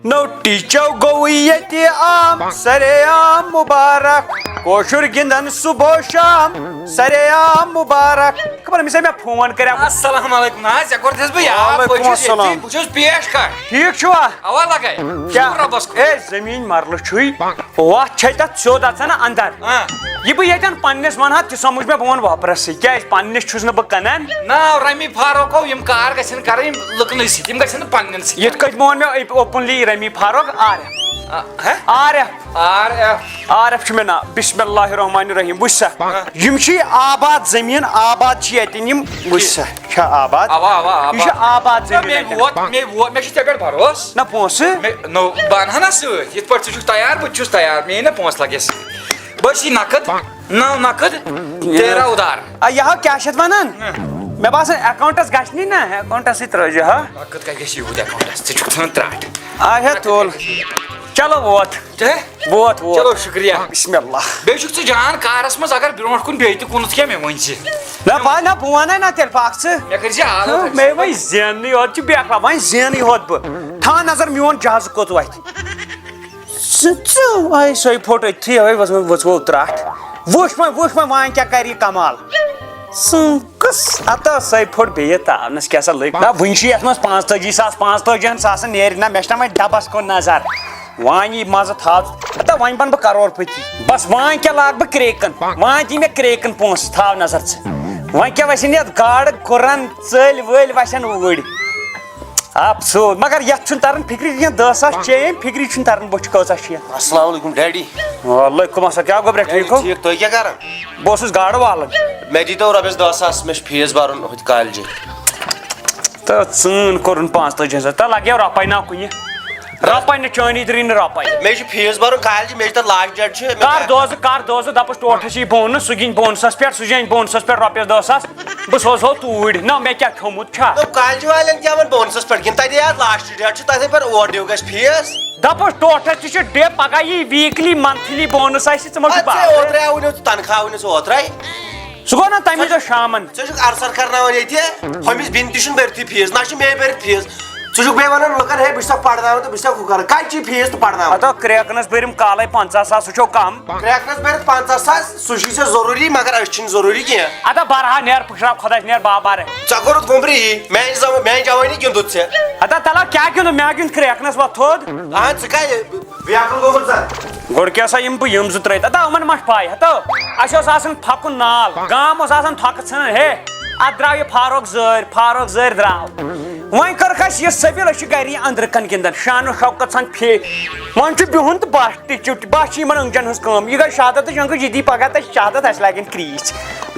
نو ٹیچو گو یتی عام سرے عام مبارک کوشر گندن صبح شام سرے عام مبارک خبر أمس مےٚ فون کریو السلام علیکم حظ ژےٚ کوٚرتھس بہٕ یاد وعلیکم السلام بہٕ چھُس پیش کٹ ٹھیک چھوا اوا لگے کیا رۄبس کُن اے زمین مرلہٕ چھُے وتھ چھے تتھ سیوٚد اژان اندر یہ بہٕ ییٚتٮ۪ن پننس ونہا تہِ سمجھ مےٚ بہٕ ونہٕ واپرسٕے کیازِ پننس چھُس نہٕ بہٕ کٕنان ناو رمی فاروق یم کار گژھن کرٕنۍ یِم لُکنٕے سۭتۍ یِم گژھن نہٕ پننٮ۪ن سۭتۍ یِتھ کٔٹھۍ ووٚن مےٚ اوپنلی رمی فاروق عارف عارف چھُ مےٚ ناو بسم اللہ الرحمن الرحیم وٕچھ سا یِم چھِ آباد زٔمیٖن آباد چھِ ییٚتٮ۪ن یِم وٕچھ سا چھا آباد یہِ چھُ آباد زٔمیٖن مےٚ چھُ ژےٚ پٮ۪ٹھ بروس نہ پونٛسہٕ نو بہٕ انہا نا سۭتۍ یِتھ پٲٹھۍ ژٕ چھُکھ تیار بہٕ تہِ چھُس تیار مےٚ یی نا پونٛسہٕ لگے سۭتۍ بہٕ چھُس نقد نو نقد تیرا ادھار یہِ ہا کیٛاہ چھِ اتھ ونان مےٚ باسان اٮ۪کاونٹس گژھنی نا اٮ۪کاونٹسٕے ترٲیزِ ہا نقد کتہِ گژھِ یوٗت اٮ۪کاونٹس ژٕ چھُکھ ژھٕنان ترٛاٹ اچھا تُل چلو ووت چلو شُکریہ بسم اللہ بیٚیہِ چھُکھ ژٕ جان کارس منٛز اگر برونٛٹھ کُن بیٚیہِ تہِ کُنتھ کینٛہہ مےٚ ؤنۍ زِ نہ بہٕ ونے نا تیٚلہِ پکھ ژٕ مےٚ کٔرۍ زِ حالت مےٚ وۄنۍ زیننٕے یوت چھُ بیکھا وۄنۍ زینٕے یوت بہٕ تھاو نظر میون جہازٕ کوٚت وتھِ ژٕ سۄے پھوٚٹ أتھی اوے ؤژھوو ترٛٹھ وٕچھ وۄنۍ وۄنۍ کیٛاہ کَرِ یہِ کمال ہتو سۄے پھوٚٹ بیٚیہِ تاونس کیٛاہ سا لٔگۍ نہ وٕنہِ چھُ یتھ منٛز 45,000 ساسن نیرِ نہ مےٚ چھُنہ وۄنۍ ڈبس کُن نظر وۄنۍ یی مزٕ تھاو ہتا وۄنۍ بنہٕ بہٕ کرور پٔتی بس وۄنۍ کیٛاہ لاگہٕ بہٕ کرٛیکن وۄنۍ دی مےٚ کرٛیکن پونٛسہٕ تھاو نظر ژٕ وۄنۍ کیٛاہ وسن یتھ گاڈٕ کُرن ژٔلۍ ؤلۍ وسن اوٗرۍ افسوس مگر یتھ چھُنہٕ تران فکری کینٛہہ 10 ساس چین فکری چھُنہٕ تران بٕتھِ کۭژاہ چھِ یتھ السلام علیکم ڈیڈی وعلیکم السلام کیٛاہ گوٚبرا ٹھیٖک ہو ٹھیٖک تُہۍ کیٛاہ کران بہٕ اوسُس گاڈٕ والان مےٚ دیٖتو رۄپیس 10 ساس مےٚ چھُ فیٖس برُن ہُتہِ کالجہِ تہٕ ژٲن کوٚرُن 45,000 تہٕ لگیو رۄپے نا کُنہِ رۄپے نہٕ چٲنی درٛے نہٕ رۄپے مےٚ چھُ فیٖس برُن کالجہِ مےٚ چھُ تتھ لاسٹ ڈیٹ چھُ کر دوزٕ دپُس ٹوٹھس یی بونس سُہ گِنٛدِ بونسس پٮ۪ٹھ سُہ زینہِ بونسس پٮ۪ٹھ رۄپیس 10 ساس بہٕ سوزہو توٗرۍ نہ مےٚ کیٛاہ کھیوٚمُت چھا کالجہِ والٮ۪ن کیٛاہ وۄنۍ بونسس پٮ۪ٹھ کِنہٕ تتے حظ لاسٹ ڈیٹ چھُ تتھے پٮ۪ٹھ اور ڈیوٗ گژھِ فیٖس دپُس ٹوٹھس تہِ چھُ ڈے پگاہ یی ویٖکلی منتھلی بونس آسہِ ژٕ ما چھُکھ اوترے آو ونیو تنخواہ ونیو ژٕ اوترے سُہ گوٚو نا تمہِ دۄہ شامن ژٕ چھُکھ ارسر کرناوان ییٚتہِ ہُمِس بیٚنہِ تہِ چھُنہٕ بٔرتھٕے فیٖس نہ چھُ مےٚ بٔرِتھ فیٖس ژٕ چھُکھ بیٚیہِ ونان لُکن ہے بہٕ چھُسکھ پرناوان تہٕ بہٕ چھُسکھ ہُہ کران کتہِ چھُے فیٖس تہٕ پرناوان ہتو کرٛیکنس بٔرِم کالے 50 ساس سُہ چھو کم کرٛیکنس بٔرِتھ 50 ساس سُہ چھُے ژےٚ ضروٗری مگر أسۍ چھِنہٕ ضروٗری کینٛہہ ادا برہا نیر پٕشراو خۄدایس نیر بابار ژےٚ کوٚرُتھ گُمرِ یی میانہِ جوٲنی گِنٛدُت ژےٚ ادا تلا کیٛاہ گِنٛدُن مےٚ گِنٛد کرٛیکنس وۄتھ تھوٚد اہن ژٕ کتہِ بیاکُل گوٚمُت ژٕ گۄڈٕ کیٛاہ سا یِم بہٕ یِم زٕ ترٲیِتھ ادا یِمن ما چھِ پاے ہتو اسہِ اوس آسان پھکُن نال گام اوس آسان تھۄکہٕ ژھٕنان ہے اتھ درٛاو یہِ فاروق زٲرۍ درٛاو وۄنۍ کٔرٕکھ اسہِ یہِ سٔبِل أسۍ چھِ گرِ أنٛدرٕ کَنۍ گِنٛدان شانو شوکت سان وۄنۍ چھُ بِہُن تہٕ بس ٹِچِو بس چھِ یِمن أنٛگجن ہٕنٛز کٲم یہِ گٔے شہادتٕچ أنٛگٕج یہِ دی پگاہ تہٕ شہادت اسہِ لاگن کریٖچ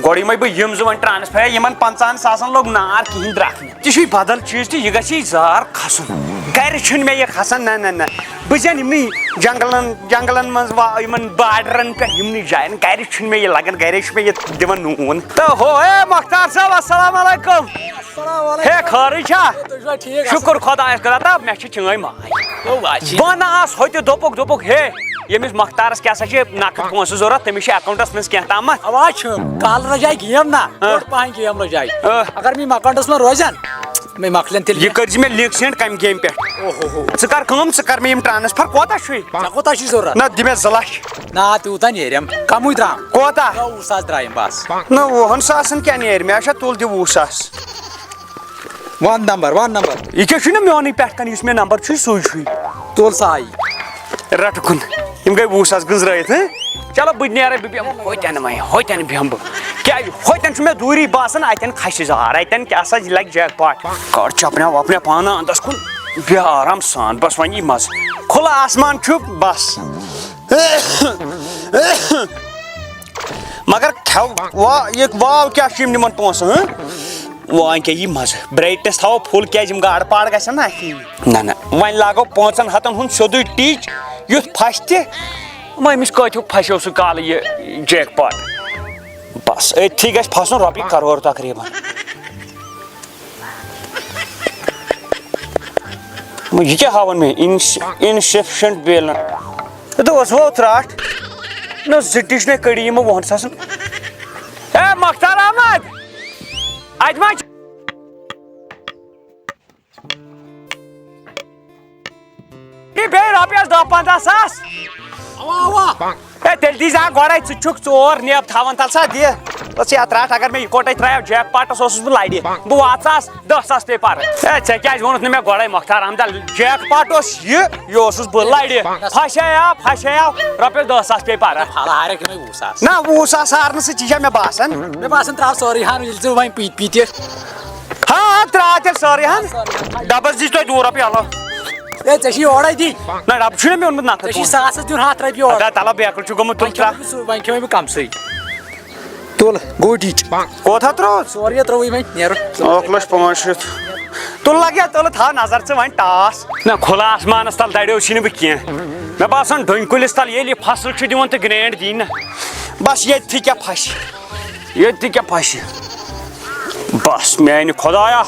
گۄڈٕ یِمے بہٕ یِم زٕ وۄنۍ ٹرانسفر یِمن 50 ساسن لوٚگ نار کِہینۍ درٛکھ نہٕ تہِ چھُے بدل چیٖز تہِ یہِ گژھِ زار کھسُن گرِ چھُنہٕ مےٚ یہِ کھسان نہ بہٕ زینہٕ یِمنٕے جنگلن منٛز یِمن باڈرن پٮ۪ٹھ یِمنٕے جاین گرِ چھُنہٕ مےٚ یہِ لگان گرے چھُ مےٚ یہِ دِوان نوٗن تہٕ ہو ہے مختار صٲب السلام علیکم ہے خٲرٕے چھا شُکر خۄدایس کُن ہتا مےٚ چھِ چٲنۍ ماے وَن آس ہوٚتہِ دوٚپُکھ ہے ییٚمِس مختارس کیٛاہ سا چھِ نقد پونٛسہٕ ضوٚرتھ تٔمِس چھِ اٮ۪کاونٹس منٛز کینٛہہ تامتھ اوا چھُ کالہٕ رجاے گیم نا بٔڑ پہن گیم رجاے اگر مےٚ اٮ۪کاونٹس منٛز روزن مےٚ مۄکلن تیٚلہِ یہِ کٔرزِ مےٚ لِنک سینڈ کمہِ گیمہِ پٮ۪ٹھ ژٕ کر کٲم ژٕ کر مےٚ یِم ٹرانسفر کوتاہ چھُے ژےٚ کوتاہ چھُے ضروٗرت نہ دِ مےٚ 2 لچھ نا تیوٗتاہ نیریم کمٕے درٛام کوتاہ 90 ساس درٛایم بس نہ 20 ساسن کیٛاہ نیرِ مےٚ اچھا تُل دِ 20 ساس ون نمبر یہِ کیٛاہ چھُے نا میونٕے پٮ۪ٹھ کَنۍ یُس مےٚ نمبر چھُے سُے چھُے تُل سا رٹہٕ کُن یِم گٔے 20 ساس گٔنٛزرٲیِتھ چلو بہٕ نیرے بہٕ بیٚہمہٕ ہوٚتٮ۪ن بیٚہمہٕ بہٕ کیٛازِ ہوٚتٮ۪ن چھُ مےٚ دوٗری باسان اَتٮ۪ن کھسہِ زار اَتٮ۪ن کیٛاہ سا یہِ لگہِ جیک پاٹ کڑ چپنیا وپنیا پانہٕ انٛدس کُن بیٚہہ آرام سان بس وۄنۍ یی مزٕ کھُلہٕ آسمان چھُ بس مگر یہِ واو کیٛاہ چھُ یِم نِمن پونٛسہٕ وۄنۍ کیٛاہ یی مزٕ برایٹنیس تھاوو فُل کیٛازِ یِم گاڈٕ پاڈٕ گژھن نا نہ وۄنۍ لاگو 5 ہتن ہُنٛد سیوٚدُے ٹیٖچ یُتھ پھسہِ تہِ أمِس کۭتیُک پھسیو سُہ کالہٕ یہِ جیک پاٹ بس أتھی گژھِ پھسُن رۄپیہِ کرور تقریٖبن یہِ کیٛاہ ہاوان مےٚ اِنسفشنٹ بیلنس دوٚپُس وو ترٛٹھ نہ زٕٹِچ نَے کٔڑی یِمو 20 ساسن ہے مختار احمد اَتہِ ما رۄپیَس 10-15 ساس اوا ہے تیٚلہِ دی زا گۄڈَے ژٕ چھُکھ 4 نیب تھاوان تَل سا دِ بس یتھ رٹ اگر مےٚ یِکوٹے ترٛایو جیک پاٹس اوسُس بہٕ لڑِ بہٕ واتہٕ 10 ساس پے پَرٕ ہے ژےٚ کیٛازِ ووٚنُتھ نہٕ مےٚ گۄڈَے مۄختار احمدل جیک پاٹ اوس یہِ اوسُس بہٕ لڑِ پھسیاو رۄپیَس 10 ساس پے پَرٕ ہارے کِنہٕ 20 ساس نہ 20 ساس ہارنہٕ سۭتۍ یہِ چھا مےٚ باسان مےٚ باسان ترٛاو سورُے ہن ییٚلہِ ژٕ وۄنۍ پیٖتہِ ہاں ترٛاو تیٚلہِ سٲرٕے ہن ڈبس دِژ تۄہہِ 2 رۄپیہِ علاوٕ ہے ژےٚ چھی یورے دِنۍ نہ ڈبہٕ چھُنہ مےٚ اوٚنمُت ژےٚ چھی نَکھٕ ساسَس دیُن 100 رۄپیہِ اورٕ تلہ بیکٕل چھُ گوٚمُت تُل وۄنۍ کھیوٚوے بہٕ کَمسٕے تُل گوٗٹِچ کوتاہ ترٛووُتھ سورُے ترٛووُے وۄنۍ نیرٕ 1,05,000 تُل لگیا تُلہٕ تھاو نظر ژٕ وۄنۍ ٹاس نہ کھُلہٕ آسمانس تل دَریو چھِ نہٕ بہٕ کینٛہہ مےٚ باسان ڈوٗنۍ کُلِس تل ییٚلہِ یہِ فصل چھُ دِوان تہٕ گرٛینٛڈ دی نہ بس ییٚتہِ کیٛاہ پھسہِ بس میانہِ خۄدایا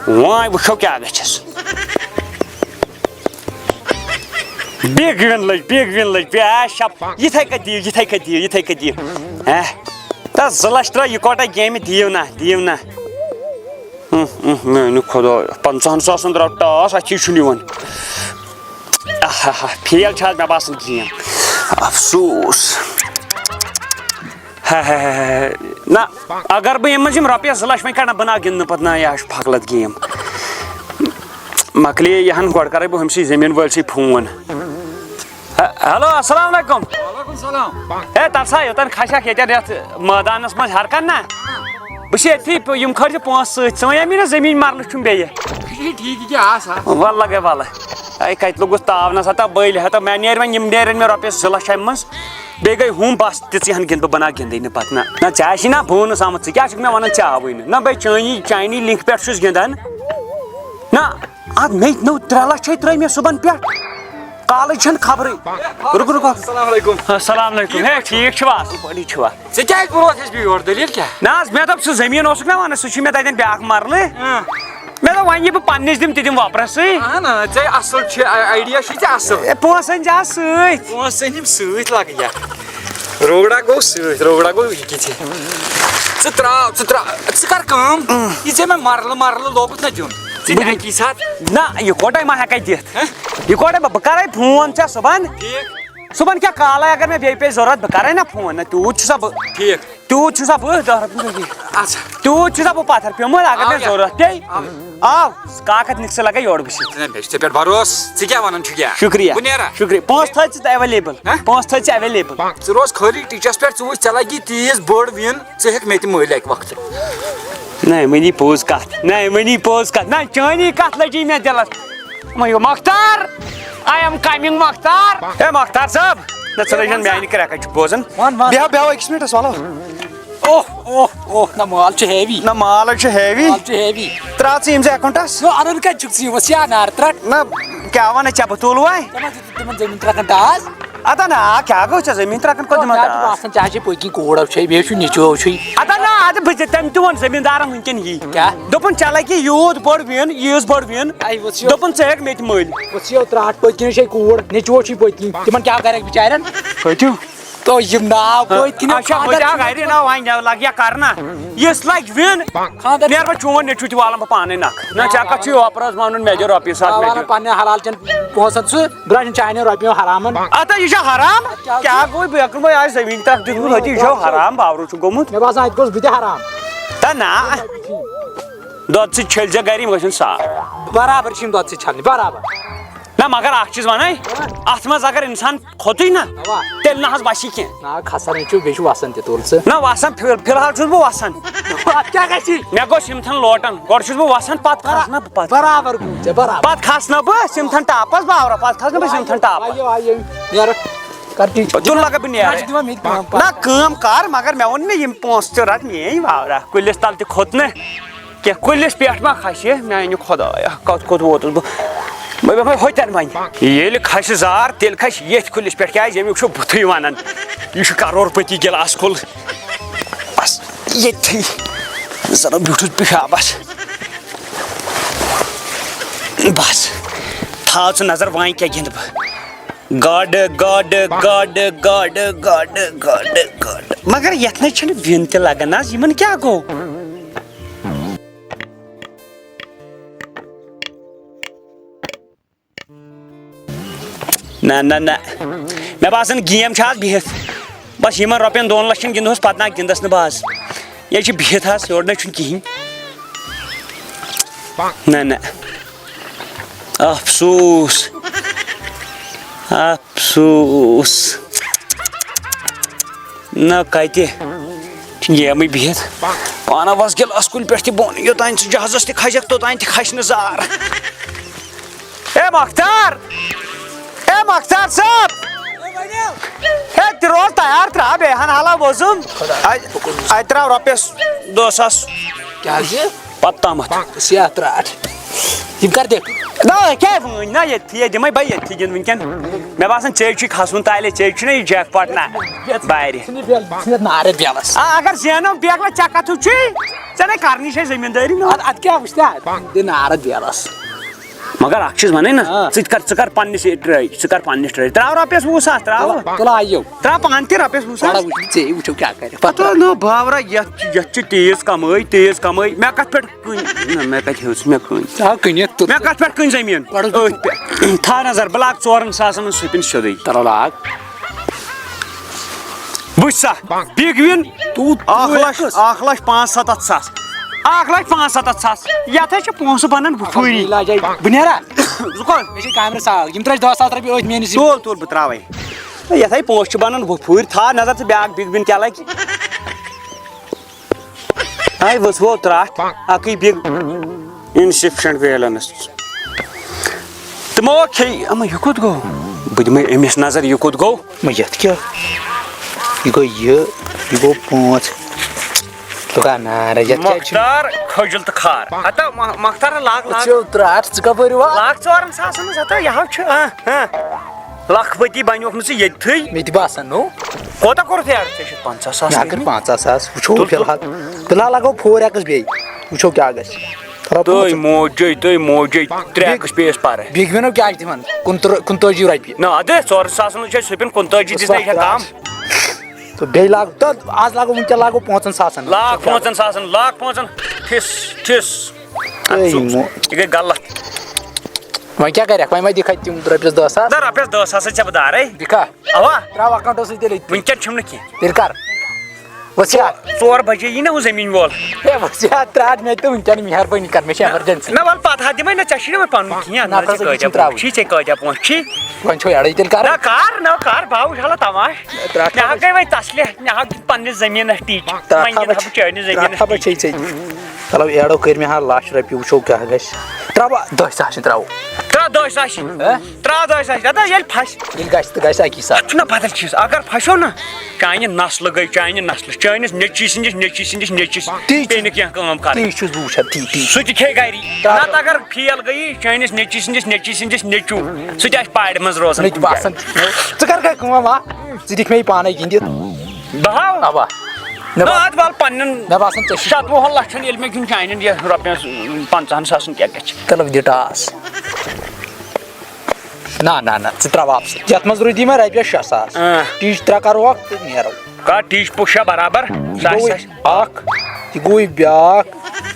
وۄنۍ وٕچھو کیٛاہ گژھٮ۪س بِگ وِن لٔج شپ یِتھَے کٔنۍ دِیِو تہٕ 2 لچھ ترٛٲے یِکوٹے گیمہِ دِیِو نہ میانہِ خۄدایا 50 ساسن درٛاو ٹاس اَتھی چھُنہٕ یِوان فیل چھِ آز مےٚ باسان گیم افسوٗس نہ اگر بہٕ یِمہِ منٛز یِم رۄپیَس 2 لچھ وۄنۍ کَڑٕ بہٕ نا گِنٛدنہٕ پَتہٕ نہ یہِ چھُ پھکلت گیم مۄکلے یہِ ہن گۄڈٕ کَرے بہٕ ہُمسٕے زٔمیٖن وٲلۍ سٕے فون ہیلو السلام علیکُم وعلیکُم سلام ہے تَل سا یوٚتَن کھسکھ ییٚتٮ۪ن یَتھ مٲدانَس منٛز ہٮ۪رکَن نا بہٕ چھُس ییٚتھی یِم کھٲلزِ پونٛسہٕ سۭتۍ ژٕ وَنیٛا مےٚ نا زٔمیٖن مَرلہٕ چھُم بیٚیہِ ٹھیٖک یہِ کیٛاہ آسا وَلہٕ گٔے وَلہٕ ہے کَتہِ لوٚگُس تاونَس ہتا بٔلۍ ہتا مےٚ نیرِ وۄنۍ یِم نیرن مےٚ رۄپیَس 2 لچھ اَمہِ منٛز بیٚیہِ گٔے ہُم بس تِژٕے ہن گِنٛدٕ بہٕ نہ گِنٛدٕے نہٕ پَتہٕ نہ ژےٚ آسی نا بونس آمُت ژٕ کیٛاہ چھُکھ مےٚ وَنان ژےٚ آوٕے نہٕ نہ بیٚیہِ چانی لِنٛک پٮ۪ٹھ چھُس گِنٛدان نہ اَدٕ مےٚ نوٚو 3 لچھ ترٛٲے مےٚ صُبحن پٮ۪ٹھ کالٕچ چھَنہٕ خبرٕے رُکو السلام علیکُم السلام علیکُم ہے ٹھیٖک چھُوا اَصٕل پٲٹھی چھُوا ژےٚ کیٛازِ کوٚرُتھ اَسہِ بیٚیہِ یورٕ دٔلیٖل کیٛاہ نہ حظ مےٚ دوٚپ سُہ زٔمیٖن اوسُکھ نا وَنان سُہ چھُ مےٚ تَتٮ۪ن بیٛاکھ مَرلہٕ مےٚ دوٚپ وۄنۍ یہِ بہٕ پنٛنِس دِمہٕ تہِ دِمہٕ وۄپرَسٕے اہن ژےٚ اَصٕل چھِ آیڈیا چھُے ژےٚ اَصٕل ہے پونٛسہٕ أنۍ زِ حظ سۭتۍ پونٛسہٕ أنۍ یِم سۭتۍ لگہٕ یَتھ روگڑا گوٚو یہِ کِتھِ ژٕ کر کٲم یہِ ژےٚ مےٚ مَرلہٕ لوگُتھ نہ دیُن ژٕ دِ اَکی ساتہٕ نہ یِکوٹے ما ہٮ۪کَے دِتھ یِکوٹے بہٕ کَرے فون ژےٚ صُبحن صُبحن کیٛاہ کالے اگر مےٚ بیٚیہِ پیٚیہِ ضوٚرَتھ بہٕ کَرے نہ فون نہ تیوٗت چھُسا بہٕ ٹھیٖک تیوٗت چھُسا بہٕ 10 رۄپیہِ اچھا تیوٗت چھُسا بہٕ پَتھر پیوٚمُت اگر مےٚ ضوٚرَتھ پیٚیہِ آو کاکد نِکسہٕ لگے یورٕ گٔژھِتھ مےٚ چھُ ژےٚ پٮ۪ٹھ بروسہٕ ژٕ کیٛاہ وَنان چھُکھ شُکریہ بہٕ نیرا شُکریہ پونٛسہٕ تھٲے ژٕ ایویلیبٕل پونٛسہٕ تھٲے ژٕ ایویلیبٕل ژٕ روز خٲلی ٹیٖچرَس پٮ۪ٹھ ژٕ وٕچھ ژےٚ لگی تیٖژ بٔڑ وِن ژٕ ہیٚکھ مےٚ تہِ مٔلۍ اَکہِ وقتہٕ نہ مٔنی پوٚز کَتھ نہ چٲنی کَتھ لٔجی مےٚ دِلَس مۄختار آی ایم کَمِنٛگ مۄختار ہے مۄختار صٲب نہ ژٕ لٔجن میانہِ کرٛٮ۪کَے چھُکھ بوزان بیٚہو أکِس مِنٹَس وَلو اوہ نہ مال چھُ ہیوی نہ مال حظ چھُ ہیوی ترٛاو ژٕ یِم زِ اٮ۪کاوُنٛٹَس اَنُن کَتہِ چھُکھ ژٕ یِوان سیانار ترٛٹھ نہ کیٛاہ وَنَے ژےٚ بہٕ تُل وۄنۍ تِمن زٔمیٖن ترٛکَن ٹاس اَدا نہ کیٛاہ گوٚو ژےٚ زٔمیٖن ترٛکَن کوٚت دِمہٕ باسان ژےٚ چھے پٔتۍ کِنۍ کوٗر چھے بیٚیہِ چھُ نیٚچوٗ چھُے اَدا نہ اَدٕ بہٕ تٔمۍ تہِ ووٚن زٔمیٖندارَن وٕنکٮ۪ن یی کیٛاہ دوٚپُن ژےٚ لگی یوٗت بٔڑ وِن ییٖژ بٔڑ وِن دوٚپُن ژٕ ہیٚکھ مےٚ تہِ مٔلۍ وٕچھِو ترٛٹھ پٔتۍ کِنۍ چھے کوٗر نیٚچوٗ چھُے پٔتۍ کِنۍ تِمن کیٛاہ کَرٮ۪کھ بِچارٮ۪ن کٔتِو تو یِم ناو پٔتۍ کِنۍ اچھا بہٕ تہِ گرِ نہ وۄنۍ لگیا کرنا یُس لگہِ وِن نیر بہٕ چون نیٚچوٗ تہِ والان بہٕ پانے نکھٕ نہ ژےٚ کتھ چھُے اوپرس وَنُن مےٚ دِ رۄپیہِ ساس پننہِ حلال چٮ۪ن پونٛسن ژٕ درٛاجن چانٮ۪ن رۄپیو حرامن اَدٕ یہِ چھُ حرام کیٛاہ گوٚو بیکٕل بٲے آز زٔمیٖن ترٛکھ دیُتمُت ہُتہِ یہِ چھُ حرام باورٕ چھُ گوٚمُت مےٚ باسان اَتہِ گوٚژھ بہٕ تہِ حرام تہ نہ دۄد سۭتۍ چھٔلۍ زِ گرِ یِم گژھن صاف برابر چھِ یِم دۄد سۭتۍ چھلنہِ برابر نہ مگر اکھ چیٖز وَنے اَتھ منٛز اگر اِنسان کھوٚتُے نہ تیٚلہِ نہ حظ بَسہِ کیٚنٛہہ نہ کھسان چھُ بیٚیہِ چھُ وَسان تہِ تُل ژٕ نہ وَسان فِلحال چھُس بہٕ وَسان اَتھ کیٛاہ گژھِ مےٚ گوٚو سِمتھن لوٹن گۄڈٕ چھُس بہٕ وَسان پتہٕ کھسنہٕ بہٕ پتہٕ برابر گوٚو ژےٚ برابر پتہٕ کھسنہٕ بہٕ سِمتھن ٹاپس باورا پتہٕ کھسنہٕ بہٕ سِمتھن ٹاپس نیرٕ کر تُل لگا بہٕ نیرٕ نہ کٲم کر مگر مےٚ ووٚن مےٚ یِم پونٛسہٕ تہِ رٹ میٲنۍ واورا کُلِس تل تہِ کھوٚت نہٕ کینٛہہ کُلِس پٮ۪ٹھ ما کھسہِ میانہِ خۄدایا کوٚت ووتُس بہٕ بہٕ بیٚہمے ہوٚتٮ۪ن وۄنۍ ییٚلہِ کھسہِ زار تیٚلہِ کھسہِ ییٚتھۍ کُلِس پٮ۪ٹھ کیٛازِ ییٚمیُک چھُ بُتھٕے وَنان یہِ چھُ کرور پٔتی گِلاس کُل بس ییٚتھی زن بیوٗٹھُس پِشابس بس تھاو ژٕ نظر وۄنۍ کیٛاہ گِنٛدٕ بہٕ گاڈٕ مگر یتھ نَے چھنہٕ وِن تہِ لگان حظ یِمن کیٛاہ گوٚو نہ مےٚ باسان گیم چھِ آز بِہِتھ بس یِمن رۄپین 2 لَچھن گِنٛدہوس پتہٕ نہ گِنٛدس نہٕ بہٕ آز ییٚلہِ چھِ بِہِتھ حظ یورٕ نَے چھُنہٕ کِہیٖنۍ نہ افسوٗس نہ کتہِ چھِ گیمٕے بِہِتھ پانہ وس گِلاس کُلہِ پٮ۪ٹھ تہِ بۄن یوٚتانۍ ژٕ جہازس تہِ کھسکھ توٚتانۍ تہِ کھسہِ نہٕ زار اے مختار صٲب ہے تہِ روز تیار ترٛاو بیٚیہِ ہن حالا وۄزُم اَتہِ ترٛاو رۄپیس 10,000 پتہٕ تامتھ صحت تراٹ یِم کر دِکھ نہ کیٛاہ وٲنۍ نہ ییٚتھی دِمے بہٕ ییٚتھی گِنٛد وٕنکٮ۪ن مےٚ باسان ژےٚ چھُے کھسُن تالے ژےٚ چھُنہ یہِ جیک پاٹ نہ بارِ نارٕ بیلس اگر زینو بیگلا ژےٚ کتھٕ چھُے ژےٚ نَے کرنی چھے زٔمیٖندٲری ادٕ کیٛاہ وٕچھنا دِ نارٕ بیلس مگر اکھ چیٖز ونے نا ژٕ کر پننِس ٹرٛاے ترٛاو رۄپیس 20,000 ترٛاو تُل آیو ترٛاو پانہٕ تہِ رۄپیس 20,000 ژےٚ وٕچھو کیٛاہ کرِ پتہٕ نو باورا یتھ چھِ تیز کمٲے مےٚ کتھ پٮ۪ٹھ کٕنۍ نہ مےٚ کتہِ ہیوٚچھ مےٚ کٕنۍ کٕنِتھ مےٚ کتھ پٮ۪ٹھ کٕنۍ زٔمیٖن أتھۍ پٮ۪ٹھ تھاو نظر بہٕ لاگہٕ 4,000 ہٕنٛز سُپِن سیوٚدُے لاگ وٕچھ سا بِگ وِن 1,75,000 1,75,000 یتھ حظ چھِ پونٛسہٕ بنان وُپھٕری بہٕ نیرا ژٕ کوٚت مےٚ چھِ کامرِ سال یِم ترٛٲے 10,000 رۄپیہِ أتھۍ میٲنِس تُل بہٕ ترٛاوَے یتھ ہَے پونٛسہٕ چھِ بنان وُپھٕرۍ تھاو نظر ژٕ بیاکھ بِگ وِن کیٛاہ لگہِ ہاے ؤژھوو ترٛٹھ اکٕے بِگ اِنسفشنٹ بیلنس تِمو کھیٚیہِ اما یہِ کوٚت گوٚو بہٕ دِمے أمِس نظر یہِ کوٚت گوٚو یتھ کیٛاہ یہِ گوٚو یہِ گوٚو 5 مختار کھٔجُل تہٕ کھار ہتا مختار لاگ ترٛٹھ ژٕ کپٲرۍ لاگ 4,000 ہٕنٛز ہتا یہِ ہا چھُ لکھپٔتی بنیوکھ نہٕ ژٕ ییٚتھٕے مےٚ تہِ باسان نو کوتاہ کوٚرُتھ یارٕ ژےٚ چھُتھ 50,000 مےٚ کٔرۍ 50,000 وٕچھو فِلحال لگاو 4x بیٚیہِ وٕچھو کیٛاہ گژھِ تُہۍ موجے 3x پیٚیَس پرٕ بِگ وِنو کیٛاہ چھِ دِوان 25 رۄپیہِ نہ اَدٕ 4,000 ہٕنٛز چھِ سُپِن 25 دِژ نہ کم تہٕ بیٚیہِ لاگو تہٕ آز لاگو وٕنکٮ۪ن لاگو 5,000 لاگ 5,000 ٹھِس یہِ گٔے غلط وۄنۍ کیٛاہ کرکھ وۄنۍ ما دِکھ اَتہِ تِم رۄپیس 10,000 نہ رۄپیس 10,000 ژےٚ بہٕ دارے دِکھا اوا ترٛاو اکاونٹس سۭتۍ تیٚلہِ وٕنکٮ۪ن چھُم نہٕ کینٛہہ تیٚلہِ کر وسیا 4 بجے یی نہ ہُہ زٔمیٖن وول ہے وسیا ترٛٹھ مےٚ تہٕ وٕنکٮ۪ن مہربٲنی کر مےٚ چھِ ایمرجنسی نہ وَلہٕ پتہٕ ہا دِمے نہ ژےٚ چھی نہ وۄنۍ پنُن کینٛہہ ژےٚ کۭتیاہ پونٛسہٕ چھی وۄنۍ چھو اَڑے تیٚلہِ کر نہ کر باو حالا تماش مےٚ ہا گٔے وۄنۍ تسلہِ مےٚ ہا پننِس زٔمیٖنس ٹیٖچ وۄنۍ گِنٛدٕ ہا بہٕ چٲنِس زٔمیٖنس چھے ژےٚ چلو ایڈو کٔرۍ مےٚ 1,00,000 رۄپیہِ وٕچھو کیٛاہ گژھِ ترٛاوٕ 10,000 ترٛاوو ترٛاو 10,000 دپا ییٚلہِ پھسہِ ییٚلہِ گژھِ تہٕ گژھِ اکی ساتہٕ چھُنہ بدل چیٖز اگر پھسیو نہ چانہِ نسلہٕ گٔے چانہِ نسلہٕ چٲنِس نیٚچی سٕنٛدِس نیٚچی پیٚیہِ نہٕ کینٛہہ کٲم کرٕنۍ تی چھُس بہٕ وٕچھان تی سُہ تہِ کھیٚیہِ گری نتہٕ اگر فیل گٔیی چٲنِس نیٚچی سٕنٛدِس نیٚچوٗ سُہ تہِ آسہِ پارِ منٛز روزان مےٚ تہِ باسان ژٕ کر گٔے کٲم ژٕ دِکھ مےٚ یہِ پانے گِنٛدِتھ بہٕ ہاو اوا نہ اَدٕ وَلہٕ پننٮ۪ن مےٚ باسان ژےٚ 27 لَچھن ییٚلہِ مےٚ گِنٛد چانٮ۪ن یہِ رۄپیس 50,000 کیٛاہ گژھِ چلو دِ ٹاس نہ ژٕ ترٛاو واپس یتھ منٛز روٗدی مےٚ رۄپیس 6,000 ٹیٖچ 3 کروکھ تہٕ نیرو کر ٹیٖچ پوٗشا برابر اکھ یہِ گوٚو بیاکھ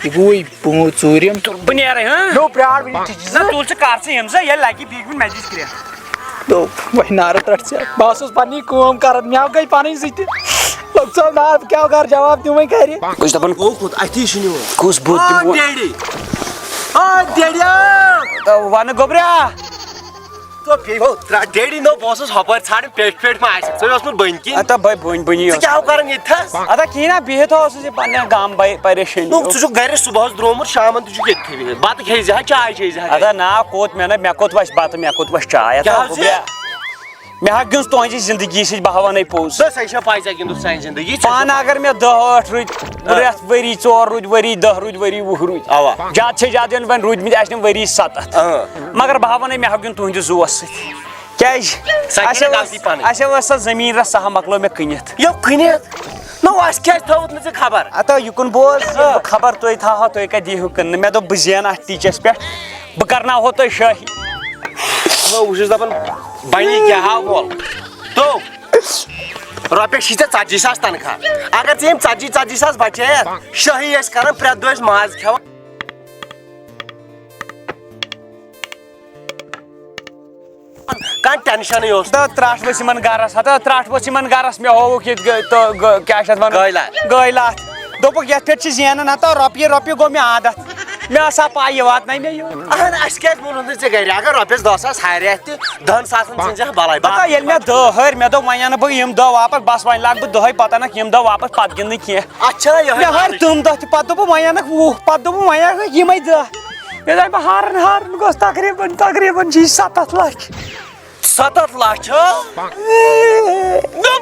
یہِ گوٚو ژوٗرِم بہٕ نیرے نو پیار نہ تُل ژٕ کر ژٕ یِم سا ییٚلہِ لگہِ بِگ وِن مےٚ دِژ کرٛٮ۪کھ وۄنۍ نارٕ ترٛٹھ ژےٚ بہٕ اوسُس پننی کٲم کران مےٚ گٔے پنٕنۍ سۭتۍ تہِ لوٚگ صٲب نار بہٕ کیٛاہ کر جواب دِم وۄنۍ گرِ بہٕ چھُس دپان اَتی چھُ نیوٗل کُس بُتھ ونہٕ گوٚبریا ڈیڈی نو بہٕ اوسُس ہۄپٲرۍ ژھانڈان پیٚٹھۍ ما آسہِ ژٕ اوسمُت بٔنۍ کِنۍ اتا بٔنی ژٕ کیٛاہ کران ییٚتھس ادا کِہیٖنۍ نہ بِہِتھ اوسُس یہِ پننہِ گامہٕ پریشٲنی ژٕ چھُکھ گرِ صبحس درٛومُت شامن تہِ چھُکھ ییٚتھی بِہِتھ بتہٕ کھیٚیہِ زِ ہا چاے چیٚیہِ زِ ہا ادا نا کوٚت مےٚ کوٚت وسہِ بتہٕ مےٚ کوٚت وسہِ چاے مےٚ ہا گِنٛز تُہنٛزِ زندگی سۭتۍ بہٕ ہا ونے پوٚز سۄ چھےٚ پاے ژےٚ گِنٛدُتھ سانہِ زندگی پانہٕ اگر مےٚ 10 8 روٗدۍ پرٛٮ۪تھ ؤری 4 روٗدۍ ؤری 10 روٗدۍ ؤری 20 روٗدۍ اوا زیادٕ سے زیادٕ ییٚلہِ وۄنۍ روٗدۍمٕتۍ آسہِ نہٕ ؤری 7 مگر بہٕ ہا ونے مےٚ ہا گِیُنٛد تُہنٛدِس زُوَس سۭتۍ کیٛازِ اَسہِ ٲس سۄ زٔمیٖن رژھ سۄ ہا مۄکلٲو مےٚ کٕنِتھ کٕنِتھ نو اَسہِ کیٛازِ تھٲوٕتھ نہٕ ژےٚ خبر اتا یِکُن بوز بہٕ خبر تُہۍ تھاوہو تُہۍ کتہِ دیٖہِو کٕننہٕ مےٚ دوٚپ بہٕ زینہٕ اتھ ٹیٖچس پٮ۪ٹھ بہٕ کرناوہو تۄہہِ شٲہی بہٕ چھُس دپان بنہِ کیٛاہ ہا وول تو رۄپیس چھی ژےٚ 40,000 تنخواہ اگر ژےٚ یِم 40,000 بچٲیتھ شٲہی ٲسۍ کران پرٛٮ۪تھ دۄہ ٲسۍ ماز کھٮ۪وان کانٛہہ ٹٮ۪نشنٕے اوس تہٕ ترٛٹھ ؤژھ یِمن گرس ہتہٕ ترٛٹھ ؤژھ یِمن گرس مےٚ ہووُکھ ییٚتہِ کیٛاہ چھِ اتھ وَنان گٲے لاتھ دوٚپُکھ یتھ پٮ۪ٹھ چھِ زینان ہتہٕ رۄپیہِ گوٚو مےٚ عادت مےٚ ٲسا پاے یہِ واتناے مےٚ یہِ اَسہِ کیٛازِ ووٚنُتھ نہٕ ژےٚ گرِ اگر رۄپیس 10,000 ہارٮ۪کھ تہِ 10,000 ژھٕنزٮ۪کھ بلاے پتہ ییٚلہِ مےٚ دہ ہٲرۍ مےٚ دوٚپ وۄنۍ انہٕ بہٕ یِم دہ واپس بس وۄنۍ لاگہٕ بہٕ دہے پتہٕ انکھ یِم دہ واپس پتہٕ گِنٛدٕ نہٕ کینٛہہ اتھ چھنا مےٚ یِہوے ہٲرۍ تِم دہ تہِ پتہٕ دوٚپُکھ وۄنۍ انکھ 20 پتہٕ دوٚپُکھ وۄنۍ انکھ یِمے دہ مےٚ دوٚپ بہٕ ہارن گوٚژھ تقریٖبن چھِ 7 لچھ 7 لچھ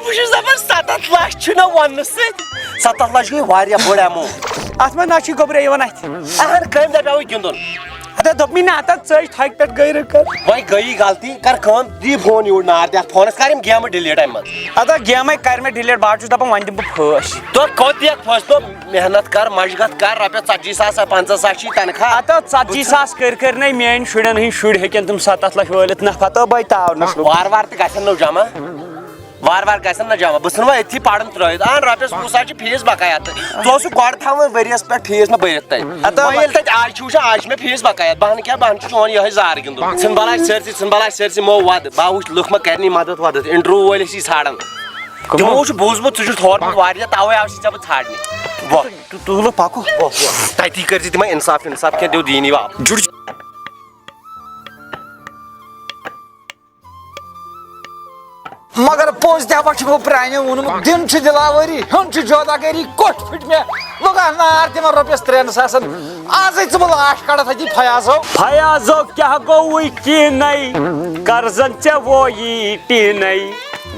بہٕ چھُس دپان 7 لچھ چھُنہ وننہٕ سۭتۍ 7 لچھ گٔے واریاہ بٔڑ ایماوُنٹ اتھ منٛز نہ چھُے گوٚبرے یِوان اتھِ اہن کٔمۍ دپیاوُے گِنٛدُن ہتہٕ دوٚپمٕے نہ ہتہٕ ژٔج تھکہِ پٮ۪ٹھ گٔے رٕکر وۄنۍ گٔیی غلطی کر کٲم دی فون یوٗرۍ نار دِ اتھ فونس کر یِم گیمہٕ ڈِلیٖٹ امہِ منٛز ہتہٕ گیمے کر مےٚ ڈِلیٖٹ بہٕ حظ چھُس دپان وۄنۍ دِمہٕ بہٕ پھٲسۍ تو کوٚت دِکھ فٲصلہٕ دوٚپ محنت کر مشگت کر رۄپیس 40,000 50,000 چھی تنخواہ ہتہٕ 40,000 کٔرۍ نے میٲنۍ شُرٮ۪ن ہٕنٛدۍ شُرۍ ہیٚکن تِم 7 لچھ وٲلِتھ نفع تہٕ بے تاونس وارٕ تہِ گژھن نہٕ جمع وارٕ گژھن نہ جمع بہٕ ژھٕنہٕ وۄنۍ أتھی پرُن ترٲیِتھ اہن رۄپیس 20,000 چھِ فیٖس بقایا تہٕ ژٕ اوسُکھ گۄڈٕ تھاوان ؤرِیس پٮ۪ٹھ فیٖس مےٚ بٔرِتھ تتہِ وۄنۍ ییٚلہِ تتہِ آز چھُ وٕچھان آز چھُ مےٚ فیٖس بقایا بہانہٕ کیٛاہ بہانہٕ چھُ چون یِہوے زارٕ گِنٛدُن ژھٕنہٕ بلاے سٲرسٕے مو ود بہٕ وٕچھ لُکھ مہ کرنی مدد ودد انٹرویو وٲلۍ ٲسی ژھانڈان تِمو چھُ بوٗزمُت ژٕ چھُکھ ہورمُت واریاہ توے آوٕے ژےٚ بہٕ ژھانڈنہِ تُلہٕ پکو تتی کٔرۍ زِ تِمن انصاف کینٛہہ دِیِو دیٖنی واپس مگر پوٚز دپا چھُ بہٕ پرٛانیو ووٚنمُت دِن چھُ دِلاوٲری ہیوٚن چھُ جوداگٔری کوٚٹھ پھٕٹۍ مےٚ لوٚگا نار تِمن رۄپیس 3,000 آزے ژٕ بہٕ لاش کڑتھ أتی فیاضو کیٛاہ گوٚوُے کینَے قرضن ژےٚ وویی ٹیٖنَے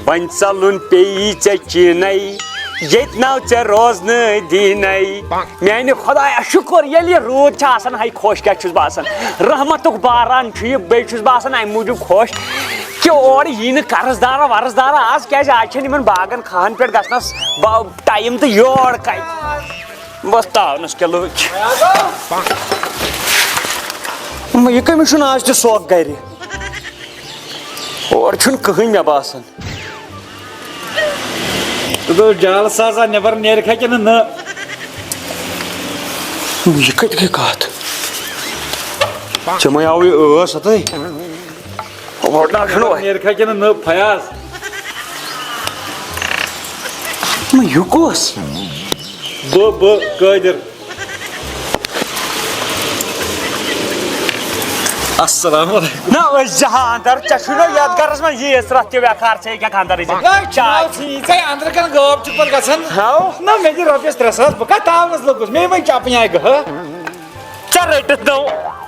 وۄنۍ ژلُن پیٚیی ژےٚ چیٖنَے ییٚتہِ نو ژےٚ روزنہٕ دیٖنَے میانہِ خۄدایا شُکر ییٚلہِ یہِ روٗد چھُ آسان ہاے خۄش کیٛاہ چھُس بہٕ آسان رحمتُک باران چھُ یہِ بیٚیہِ چھُس بہٕ آسان امہِ موٗجوٗب خۄش کہِ اورٕ یی نہٕ قرضدارا ورضدارا آز کیٛازِ آز چھنہٕ یِمن باغن کھہن پٮ۪ٹھ گژھنس ٹایم تہٕ یور کتہِ بس تاونس کیٛاہ لٔگۍ یہِ کٔمِس چھُنہٕ آز تہِ سۄکھ گرِ اورٕ چھُنہٕ کٕہٕنۍ مےٚ باسان جال سازا نٮ۪بر نیرِکھا کِنہٕ نہ یہِ کتہِ گٔے کتھ ژےٚ مے آوٕے ٲس ہتٕے نیرِکھا کِنہٕ نہ فیاض یہِ کُس بہٕ قٲدِر السلام علیکم نہ أسۍ جہاندر ژےٚ چھُنہ یتھ گرس منٛز ییٖژ رَتھ تہِ ویکار ژٕ ہیٚککھ اندر ژے اندر کن غٲب چھُ پتہٕ گژھان نہ مےٚ دِ رۄپیس 3,000 بہٕ کتھ تاونس لوٚگُس مےٚ وۄنۍ چپنہِ آیہِ گٔہہ ژےٚ رٔٹِتھ نو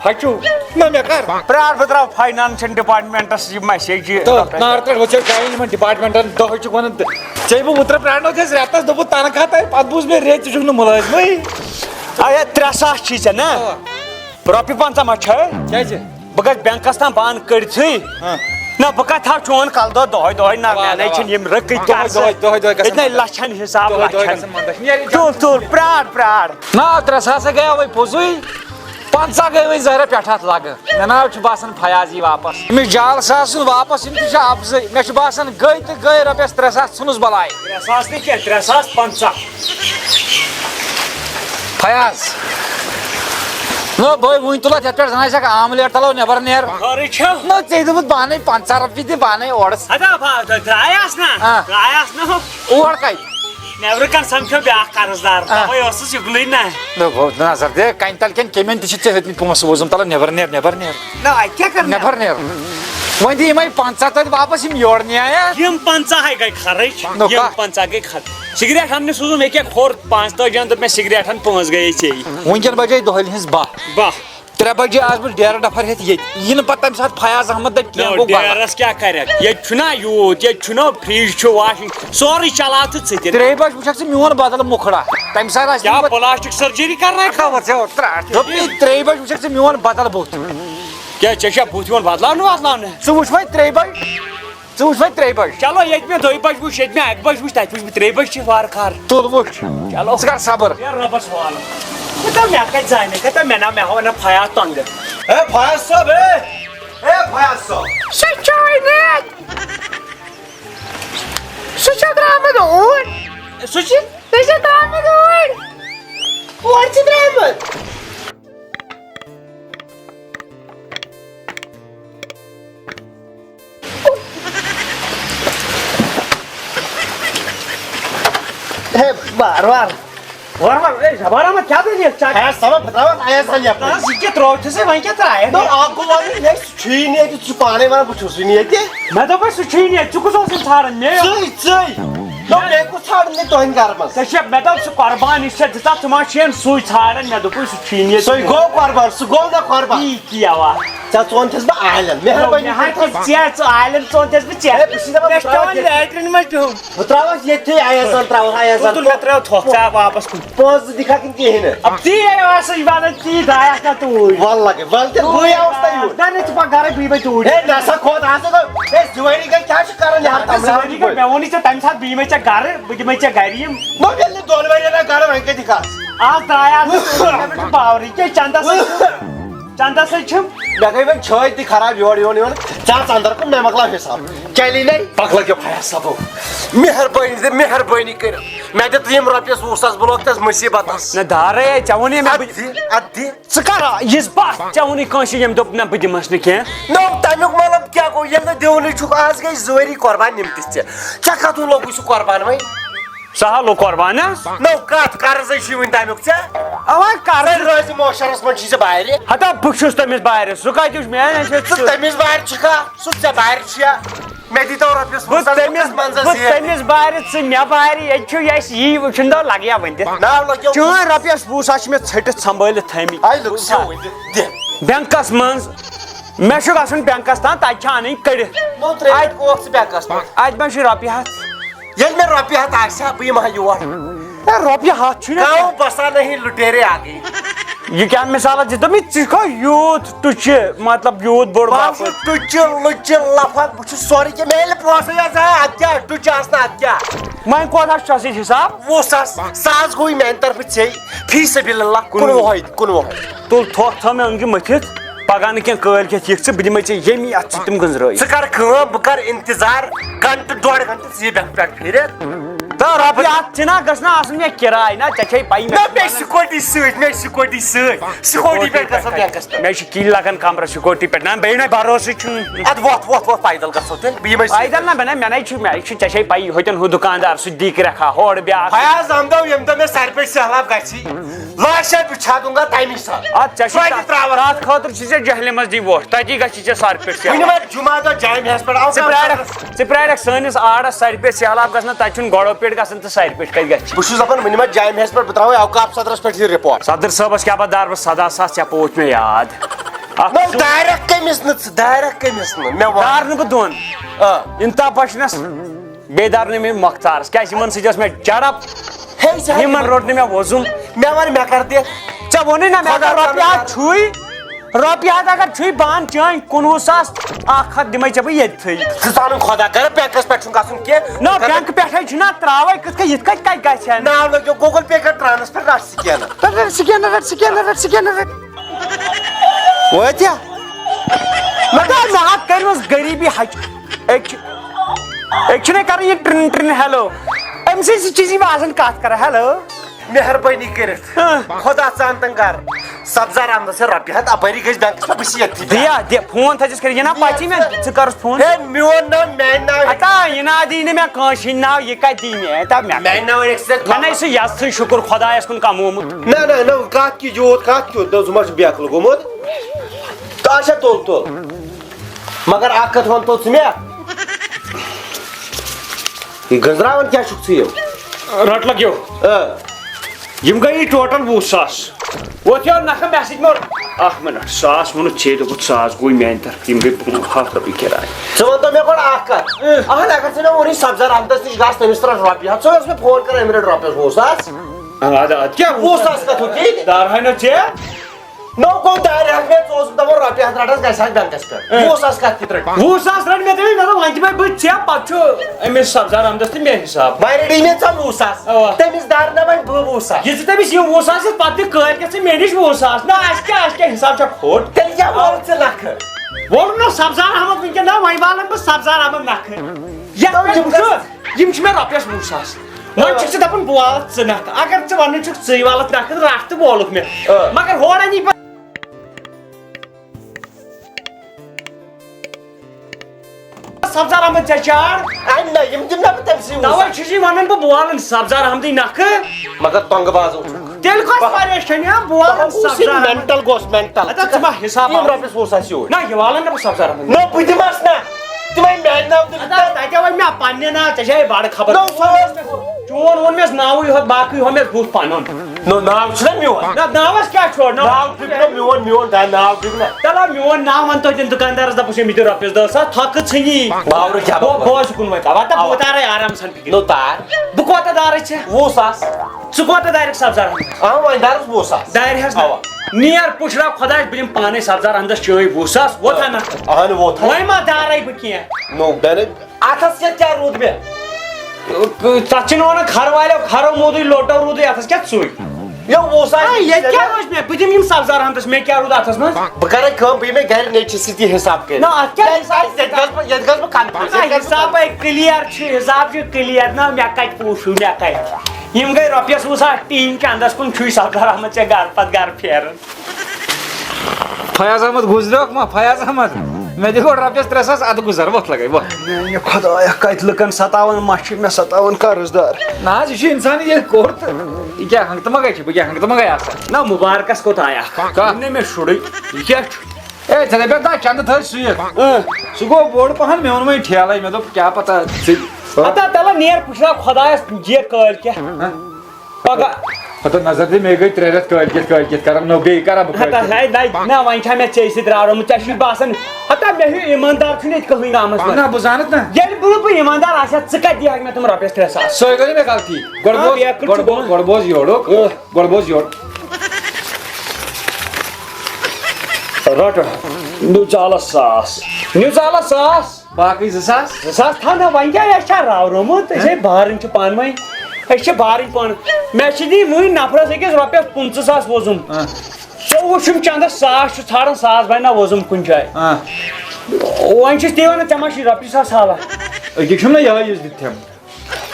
ہچوٗ نہ مےٚ کر پرٛار بہٕ تراو فاینانشل ڈپارٹمنٹس یہِ مسیج نار ترٛٹھ وٕچھو ٹایم یِمن ڈپارٹمنٹن دۄہے چھُکھ ونان ژےٚ بہٕ وُترٕ پرٛارنو تھٲیس رٮ۪تس دوٚپُت تنخواہ تانۍ پتہٕ بوٗز مےٚ رٮ۪تھ ژٕ چھُکھ نہٕ مُلٲزمٕے اے 3,000 چھی ژےٚ نا رۄپیہِ 50 ما چھے کیازِ بہٕ گژھٕ بینکس تام بنٛد کٔرتھٕے نہ بہٕ کتہِ تھاو چون کلہٕ دۄہ دۄہے نہ مےٚ چھِنہٕ یِم رٕکٕے لچھن حساب تُل پرٛار نا 3,000 گٔیو وۄنۍ پوٚزُے 50 گٔے وۄنۍ ظٲہرا پٮ۪ٹھ اتھ لگہٕ مےٚ ناو چھُ باسان فیاض یی واپس أمِس جال ساس سُنٛد واپس یِم تہِ چھِ افضٕے مےٚ چھُ باسان گٔے تہٕ گٔے رۄپیس 3,000 ژھٕنُس بلاے 3,000 نہٕ کینٛہہ 3,50 فیاض نہ بٲے وُنۍ تُل یتھ پٮ۪ٹھ زن آسٮ۪کھ آملیٹ تلو نٮ۪بر نیر خٲرٕے چھا نہ ژےٚ دوٚپُتھ پانے 50 رۄپیہِ دِ پانے اورس درٛایاس نا اور کتہِ نٮ۪برٕ کن سمکھیو بیاکھ قرضدار تَوے اوسُس یُکنُے نا نظر دِ کنہِ تل کٮ۪ن کیٚمٮ۪ن تہِ چھِ ژےٚ ہیٚتمٕتۍ پونٛسہٕ ووزُم تلو نٮ۪بر نیر نہ اَتہِ کیٛاہ کرٕ نٮ۪بر نیر وۄنۍ دِ یِمے 50 توتہِ واپس یِم یورٕ نِیا یِم 50 گٔے خرٕچ یِم 50 گٔے خرٕچ سِگریٹ اننہِ سوٗزُم ییٚکیٛاہ کھوٚر 45 دوٚپ مےٚ سِگریٹن 5 گٔیے ژےٚ وٕنکٮ۪ن بجے دۄہلہِ ہِنٛز 12 3 بجے آسہٕ بہٕ ڈیرٕ ڈفر ہیٚتھ ییٚتہِ یہِ نہٕ پتہٕ تمہِ ساتہٕ فیاض احمد دپہِ کینٛہہ گوٚو ڈیرس کیٛاہ کرکھ ییٚتہِ چھُنہ یوٗت ییٚتہِ چھُنہ فرج چھُ واشنگ سورُے چلاو تہٕ ژٕ تہِ 3 بجہِ وٕچھکھ ژٕ میون بدل مُکھڑا تمہِ ساتہٕ آسہِ کیٛاہ پلاسٹِک سٔرجری کرناے خبر دوٚپ 3 بجہِ وٕچھکھ ژٕ میون بدل بُتھ کیٛاہ ژےٚ چھا بُتھ یِوان بدلاونہٕ ژٕ وٕچھ وۄنۍ 3 بجہِ ژٕ وٕچھ وۄنۍ 3 بجہِ چلو ییٚتہِ مےٚ 2 بجہِ وٕچھ ییٚتہِ مےٚ 1 بجہِ وٕچھ تتہِ وٕچھ بہٕ 3 بجہِ چھِ وارٕ کارٕ تُل وٕچھ چلو ژٕ کر صبر رۄبس حوالہٕ مےٚ کتہِ زانہِ کتہِ مےٚ نا مےٚ ہاو نا فیاض تۄنٛگہٕ فیاض صٲب فیاض صٲب سُہ چھُے نہٕ سُہ چھُ درٛامُت اوٗرۍ سُہ چھِ سُہ چھُ درٛامُت اوٗرۍ اور چھُ درٛامُت زبان احمد کیا دلیل ہے سبب بتاو آیا سان یپ یہ کیا تروت سے وہیں کیا ترائے نو آپ کو ون نہیں چھی نہیں تو پانے والا بچوس نہیں ہے میں تو بس چھی نہیں چکو سو سے تھارن میں چی نو میں کو چھاڑ نہیں تو ان گھر میں سچ میں تو قربان اس سے دتا تما شین سوئی تھارن میں تو کوئی چھی نہیں سوئی گو قربان سو گو نہ قربان کی کیا وا چا چون تھس با آیلن مہربانی ہاں کہ چیز آئلن چون تھس بچے میں تو لیٹرن میں تو بتاو یہ تھے آیا سان تراو آیا سان تو لترا تھوچا واپس کو پوز دکھا کن کی ہے اب تی ہے واسه عبادت تی دایا کا تو والله کے ولتے ہوئی اوستا یو دنے تو گھر بھی میں تو اے ناسا کھود ہاسو تو اے جوانی کا کیا کرن یار تمہاری کا میں ونی سے تم ساتھ بھی میں چا گھر بج میں چا گھریم نو گل دون وری نہ گھر میں کے دکھا آج دایا تو باوری کے چاندا سے چھم لگے میں چھوئی دی خراب یوڑ یوڑ یوڑ چار اندر کو میں مکلا حساب چلی نہیں پکلا کے بھائی سبو مہربانی کر میں تے تیم روپیس وساس بلوکتس مصیبت نہ دارے چاونی میں ادی سکارا یس با چاونی کانشی یم دپ نہ بدمس نہ کیا نو تمیک مطلب کیا کو یل دیونی چھک آز گئی زوری قربان نمتس تے کیا کتو لوگ سو قربان وای سہلو قربان نو کات قرض چھ ون تمیک تے اوا کار روز موشرس من چھ باہر ہتا بخشس تمس باہر سو کاتیش میں تمیز باہر چھکا سو تے باہر چھیا میں دی تو روپیس تمس باہر ژ مے باہر یہ یس یہ وچھن دو لگیا ونت نا لگیا چون روپیس وُہ ساس چھ مے ژھٹت سنبھال تھمی آئی لوگ سو دے بینکس منز میں چھ گژھن بینکس تان تتہ چھ انٕنۍ کٔڑِتھ نو ترے اوکس بیکس اتہ ما چھ رۄپیہِ ہتھ یل میں روپیہ ہتھ آسیا بہ یمہ یور رۄپیہِ ہتھ چھُ گاؤں بسا نہیں لٹیرے آ گئی یہ کیا مثال ہے تم ژھو یوت ٹچ مطلب یوت بوڑ باپ ٹچ لچ لفظ بچ سوری کے میل پوسے یا ات کیا ٹچ آسنا ات کیا میں کوتھا چھُ اسی حساب وہ ساس گوئی میان طرف ژے فی سبیل اللہ کُنوُہ تُل تھوٚکھ تھٲو مےٚ أنگہِ مٔتھِتھ پگہہ نہٕ کینٛہہ کٲلۍ کھٮ۪تھ یِکھ ژٕ بہٕ دِمے ژےٚ ییٚمی اَتھ ژٕ تِم گٔنٛزرٲیِتھ ژٕ کر کٲم بہٕ کر انتظار گنٹہٕ ڈۄڑ گنٹہٕ ژٕ یہِ بینک پٮ۪ٹھ پھیٖرِتھ تہٕ رۄپیہِ ہتھ چھِنا گٔژھ نا آسٕنۍ مےٚ کِراے نا ژےٚ چھے پَیی مےٚ سکوٹی سۭتۍ مےٚ سکوٹی سۭتۍ سکوٹی پٮ۪ٹھ گژھو بینکس پٮ۪ٹھ مےٚ چھِ کِلۍ لگان کمرس سکوٹی پٮ۪ٹھ نہ بیٚیہِ نَے بروسٕے چھُنہٕ اد ووت پیدل گژھو تیٚلہِ بہٕ یِمے پیدل نہ مےٚ چھُ ژےٚ چھے پَیی ہوٚتٮ۪ن ہُہ دُکاندار سُہ دِکھ رکھا ہورٕ بیٛاکھ فیاض ام دۄہ ییٚمہِ دۄہ مےٚ سرِ پٮ۪ٹھ سہلاب گژھی لاشا بِچھا دوں گا تمی ساتہٕ اتھ ژےٚ چھُے تتھ خٲطرٕ چھِ ژےٚ جہلہِ منٛز دی ووٹ تتی گژھی ژےٚ سر پٮ۪ٹھ وٕنہِ وۄنۍ جُمعہ دۄہ جامعہس پٮ۪ٹھ آو ژٕ پرٛارکھ سٲنِس آڑس سرِ پٮ۪ٹھ سہلاب گژھنہٕ تتہِ چھُنہٕ گۄڈو پٮ۪ٹھ گژھان تہٕ سرِ پٮ۪ٹھ کتہِ گژھِ بہٕ چھُس دپان وٕنہِ ما جامعہس پٮ۪ٹھ بہٕ تراوے اوقاف صدرس پٮ۪ٹھ یہِ رِپورٹ صدر صٲبس کیٛاہ پتہٕ دار بہٕ 17,000 ژےٚ پوچھ مےٚ یاد دارٮ۪کھ کٔمِس نہٕ ژٕ دارٮ۪کھ کٔمِس نہٕ مےٚ دار نہٕ بہٕ دۄن انتا بچنس بیٚیہِ دار نہٕ مےٚ مۄختارس کیٛازِ یِمن سۭتۍ ٲس مےٚ جڑپ یِمن روٚٹ نہٕ مےٚ وۄزُم مےٚ ون مےٚ کر دِکھ ژےٚ ووٚنُے نا مےٚ اگر رۄپیہِ ہتھ چھُے رۄپیہِ ہتھ اگر چھُے بہن چٲنۍ 19,000 1 ہتھ دِمے ژےٚ بہٕ ییٚتھٕے ژٕ ژانُن خۄدا کر بینکس پٮ۪ٹھ چھُنہٕ گژھُن کینٛہہ نہ بینک پٮ۪ٹھے چھُنا تراوے کِتھ کٔنۍ یِتھ کٔنۍ کتہِ گژھِ ہا ناو لٲگِو گوٗگل پے کر ٹرانسفر رٹ سکینر سکینر وٲتیا مےٚ ہتھ کٔرمٕژ غریٖبی ہچ أکۍ چھُنَے کران یہِ ٹرن ٹرن ہیلو أمۍ سٕنٛدۍ سۭتۍ چھُس یہِ آسان کتھ کران ہیلو مہربٲنی کٔرِتھ خۄدا ژان تن کر سبزار احمدس رۄپیہِ ہتھ اپٲری گژھِ بینکس پٮ۪ٹھ بہٕ چھُس ییٚتھی دِ فون تھٲیزٮ۪س کٔرِتھ یہِ نا پچی مےٚ ژٕ کَرُس فون ہے میون ناو میانہِ ناو اتا یہِ نا دی نہٕ مےٚ کٲنٛسہِ ہِنٛدۍ ناو یہِ کتہِ دی مےٚ میانہِ ناو مےٚ نَے سُہ یژھٕے شُکُر خۄدایس کُن کمومُت نہ کتھ کیُتھ ژٕ ما چھُ بیکل گوٚمُت تہٕ اچھا تُل مگر اکھ کتھ ون تو ژٕ مےٚ گٔنٛزراوان کیٛاہ چھُکھ ژٕ یِم رٹ لگیو یم گٔیے ٹوٹل 20,000 ووت یور نکھٕ مےٚ سۭتۍ موٚر 1 مِنٹ 1,000 ووٚنُتھ ژے دوٚپُتھ 1,000 گوٚو میانہِ طرفہٕ یم گٔے 100 رۄپیہِ کِراے ژٕ ون تو مےٚ گۄڈٕ اکھ کتھ اہن اگر ژٕ مےٚ ووٚنُے سبزار احمدس نِش گژھ تٔمِس ترٛاو رۄپیہِ ہتھ ژٕ اوس مےٚ فون کران أمۍ رٔٹۍ رۄپیس 20,000 ادٕ کیٛاہ 20,000 کتھ ہوتی دارہاے نہ ژےٚ نو گوٚو دارِ ہتھ مےٚ ژٕ اوسُکھ دپان رۄپیہِ ہتھ رٹس گژھِ ہا بینکس پٮ۪ٹھ 20,000 کتھ کِتھ رٔٹۍ 20,000 رٹ مےٚ دپے مےٚ دوٚپ وۄنۍ دِمے بہٕ ژےٚ پتہٕ چھُ أمِس سبزار احمدس تہٕ مےٚ حساب وۄنۍ رٔٹی مےٚ ژےٚ 20,000 تٔمِس دار نہ وۄنۍ بہٕ 20,000 یہِ ژٕ تٔمِس یِم 20,000 پتہٕ دِ کٲلۍ ژٕ مےٚ نِش 20,000 نہ اَسہِ کیٛاہ حساب چھا کھوٚٹ تیٚلہِ کیٛاہ ووٚنُتھ ژےٚ نکھٕ ووٚن نہ سبزار احمد وٕنکٮ۪ن نہ وۄنۍ والن بہٕ سبزار احمد نکھٕ یِم چھِ مےٚ رۄپیس 20,000 وۄنۍ چھُکھ ژٕ دپان بہٕ والَتھ ژٕ نکھٕ اگر ژٕ ونان چھُکھ ژٕے والَتھ نکھٕ رٹھ تہٕ وولُکھ مےٚ مگر ہورٕ اَنی پتہٕ سبزار احمد ژےٚ چار نہ یم دم نا بہٕ تٔمسٕے توے چھُسی ونان بہٕ والان سبزار احمدٕے نکھٕ مگر تنگ بازو تیٚلہِ کۄس پریشٲنی بہٕ والان سبزار احمد مینٹل گوس مینٹل ادا ژٕ ما حساب یم رۄپیس 100 آسہِ یوٗرۍ نہ یہِ والان نہ بہٕ سبزار احمد نو بہٕ دِمس نا تِمے میانہِ ناو ادا تتہِ وۄنۍ مےٚ پننہِ ناو ژےٚ چھے بڑٕ خبر نو چون ووٚن مےٚ ناوٕے ہوت باقٕے ہو مےٚ بُتھ پنُن نو ناو چھُنا میون نہ ناوس کیٛاہ چھُ ناو ٹھیک میون میون ناو ٹھیک نا چلو میون ناو ون تو تیٚلہِ دُکاندارس دپُس أمِس دِ رۄپیس 10,000 تھۄکہٕ ژھٕنی باورٕ کیٛاہ بہٕ اوسُس کُنوے وتا بہٕ تارے آرام سان فِکر نو تار بہٕ کوتاہ دارے ژےٚ 20 ساس ژٕ کوتاہ دارکھ سبزار وۄنۍ دارس 20 ساس دارِ حظ نیر پُشراو خۄدایس بہٕ دِمہٕ پانے سبزار احمدس چٲنۍ 20 ساس ووتھا نہ اہن ووت وۄنۍ ما دارے بہٕ کینٛہہ نو بینہِ اتھس کیٛاہ روٗد مےٚ تتھ چھِنہٕ ونان کھر والیو کھرو موٗدُے لوٹو روٗدٕے اتھس کیٛاہ ژُے یہِ 20 ساس ییٚتہِ کیٛاہ اوس مےٚ بہٕ دِمہٕ یِم سبزار احمدس مےٚ کیٛاہ روٗد اتھس منٛز بہٕ کرے کٲم بہٕ یِمے گرِ نیچہِ سۭتی حساب کٔرِتھ نہ اتھ کیٛاہ حساب ییٚتہِ گژھٕ بہٕ کنفیوٗز حسابے کلیر چھُ حساب چھُ کلیر نہ مےٚ کتہِ پوٗشوٗ مےٚ کتہِ یِم گٔے رۄپیس 20 ساس ٹیٖن چندس کُن چھُے سبزار احمد ژےٚ گرٕ پتہٕ گرٕ پھیران فیاض احمد گُزریوکھ ما فیاض احمد مےٚ دِ گۄڈٕ رۄپیس 3 ساس اَدٕ گُزر وۄتھ لگے وۄتھ خۄدایا کتہِ لُکن ستاوان ما چھِ مےٚ ستاوان قرضدار نہ حظ یہِ چھُ اِنسان ییٚلہِ کوٚر تہٕ یہِ کیٛاہ ہنٛگتہٕ منٛگے چھِ بہٕ کیٛاہ ہنٛگتہٕ منٛگے آسان نہ مُبارکس کوٚت آیا نہ مےٚ شُرٕے یہِ کیٛاہ چھُ اے ژےٚ دپیٚکھ نا چندٕ تھٲے سُوِتھ سُہ گوٚو بوٚڑ پہن مےٚ ووٚن وۄنۍ ٹھیلے مےٚ دوٚپ کیٛاہ پتہ ژٕ اتا تلا نیر پُشراو خۄدایس جے کٲلۍ کیٛاہ پگاہ پتہٕ نظر دِ مےٚ گٔے 3 رٮ۪تھ کٲلۍ کران نو بیٚیہِ کرا بہٕ ہتا ہے نہ وۄنۍ چھا مےٚ ژےٚ سۭتۍ راوُن ژےٚ چھُے باسان ہتا مےٚ ہیوٗ ایٖماندار چھُنہٕ ییٚتہِ کٕہٕنۍ گامس منٛز نہ بہٕ زانتھ نا ییٚلہِ بہٕ ایٖماندار آسہِ ہا ژٕ کتہِ دِہکھ مےٚ تِم رۄپیس 3 ساس سۄے گٔے مےٚ غلطی گۄڈٕ بوز یورُک گۄڈٕ بوز یورٕ رٹ نیوٗ ژالس 1,000 نیوٗ ژالس 1,000 باقٕے 2 ساس 2 ساس تھاو نہ وۄنۍ کیٛاہ اَسہِ چھا راورومُت أسۍ ہے بارٕنۍ چھِ پانہٕ ؤنۍ أسۍ چھِ بارٕنۍ پانہٕ مےٚ چھِ دِنۍ وٕنۍ نفرس أکِس رۄپیس 25 ساس وۄزُم ژےٚ وٕچھُم چندس 1,000 چھُ ژھانڈان 1,000 بنہِ نہ وۄزُم کُنہِ جایہِ وۄنۍ چھُس تی ونان ژےٚ ما چھُے رۄپیہِ 1,000 حالات أکِس چھُم نا یِہوے یُس دِتِم